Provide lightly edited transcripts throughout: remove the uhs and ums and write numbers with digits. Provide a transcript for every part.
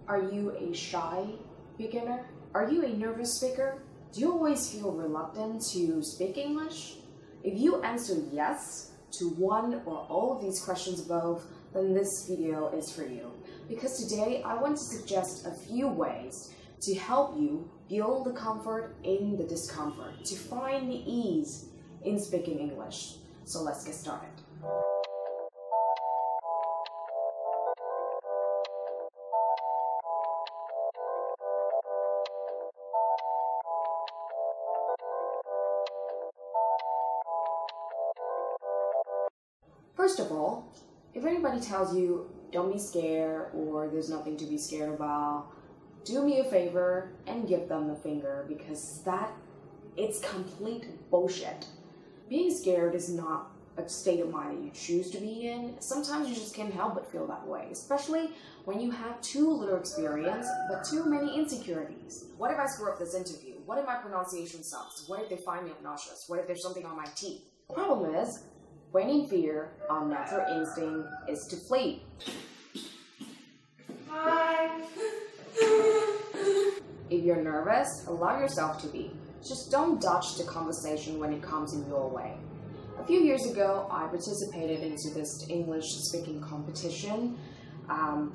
Are you a shy beginner? Are you a nervous speaker? Do you always feel reluctant to speak English? If you answer yes to one or all of these questions above, then this video is for you. Because today I want to suggest a few ways to help you feel the comfort in the discomfort, to find the ease in speaking English. So let's get started. First of all, if anybody tells you don't be scared or there's nothing to be scared about, do me a favor and give them the finger, because it's complete bullshit. Being scared is not a state of mind that you choose to be in. Sometimes you just can't help but feel that way, especially when you have too little experience but too many insecurities. What if I screw up this interview? What if my pronunciation sucks? What if they find me obnoxious? What if there's something on my teeth? The problem is, when in fear, our natural instinct is to flee. Hi. If you're nervous, allow yourself to be. Just don't dodge the conversation when it comes in your way. A few years ago, I participated into this English speaking competition.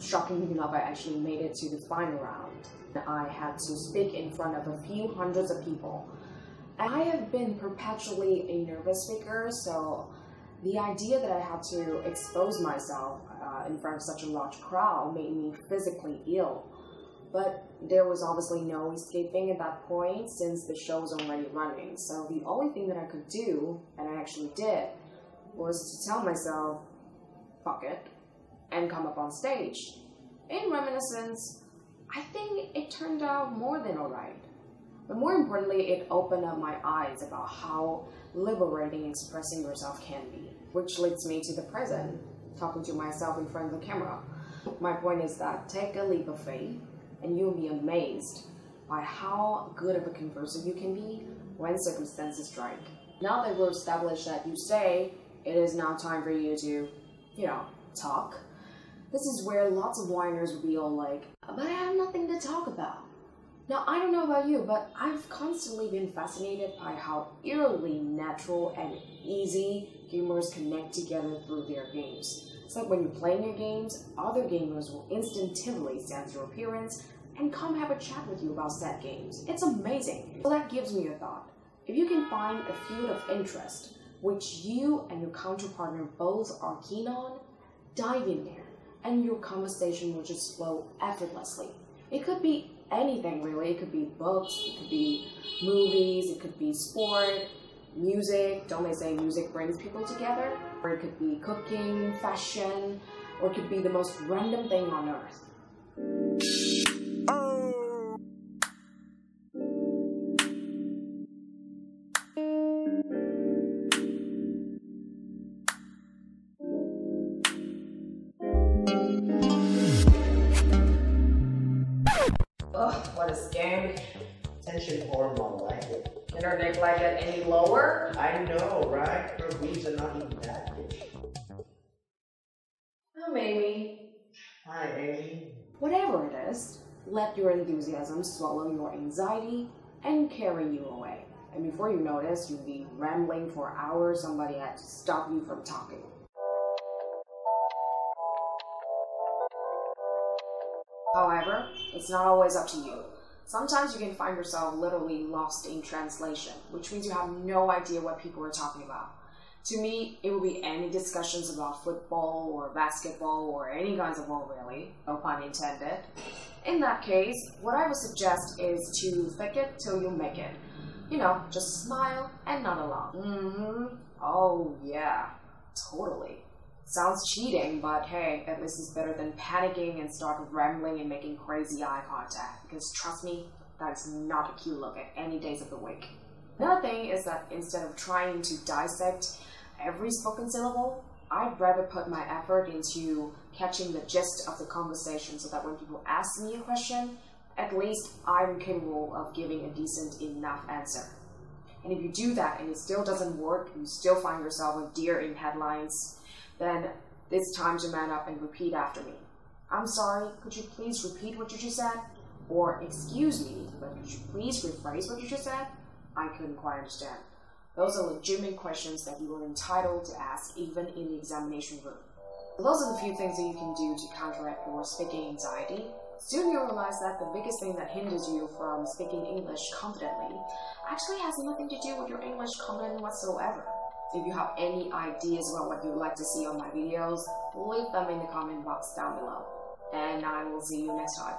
Shockingly enough, I actually made it to the final round. I had to speak in front of a few hundreds of people. I have been perpetually a nervous speaker, so the idea that I had to expose myself in front of such a large crowd made me physically ill. But there was obviously no escaping at that point since the show was already running. So the only thing that I could do, and I actually did, was to tell myself, fuck it, and come up on stage. In reminiscence, I think it turned out more than alright. But more importantly, it opened up my eyes about how liberating expressing yourself can be. Which leads me to the present, talking to myself in front of the camera. My point is that take a leap of faith, and you'll be amazed by how good of a converser you can be when circumstances strike. Now that we've established that you say, it is now time for you to, talk, this is where lots of whiners will be all like, but I have nothing to talk about. Now, I don't know about you, but I've constantly been fascinated by how eerily natural and easy gamers connect together through their games. It's like when you're playing your games, other gamers will instinctively sense your appearance and come have a chat with you about said games. It's amazing. So that gives me a thought. If you can find a field of interest which you and your counterpartner both are keen on, dive in there, and your conversation will just flow effortlessly. It could be anything really. It could be books, it could be movies, it could be sport, music. Don't they say music brings people together? Or it could be cooking, fashion, or it could be the most random thing on earth. Ugh, what a scam. Tension hormone, like it. Can her neck like get any lower? I know, right? Her boobs are not even that big. Oh, Amy. Hi, Amy. Whatever it is, let your enthusiasm swallow your anxiety and carry you away. And before you notice, you'll be rambling for hours. Somebody had to stop you from talking. However, it's not always up to you. Sometimes you can find yourself literally lost in translation, which means you have no idea what people are talking about. To me, it would be any discussions about football or basketball or any kinds of ball really, no pun intended. In that case, what I would suggest is to fake it till you make it. Just smile and nod along. Oh yeah, totally. Sounds cheating, but hey, at least it's better than panicking and start rambling and making crazy eye contact. Because trust me, that's not a cute look at any days of the week. Another thing is that instead of trying to dissect every spoken syllable, I'd rather put my effort into catching the gist of the conversation so that when people ask me a question, at least I'm capable of giving a decent enough answer. And if you do that and it still doesn't work, you still find yourself a deer in headlines, then it's time to man up and repeat after me. I'm sorry, could you please repeat what you just said? Or, excuse me, but could you please rephrase what you just said? I couldn't quite understand. Those are legitimate questions that you are entitled to ask even in the examination room. Those are the few things that you can do to counteract your speaking anxiety. Soon you'll realize that the biggest thing that hinders you from speaking English confidently actually has nothing to do with your English confidence whatsoever. If you have any ideas about what you'd like to see on my videos, leave them in the comment box down below. And I will see you next time.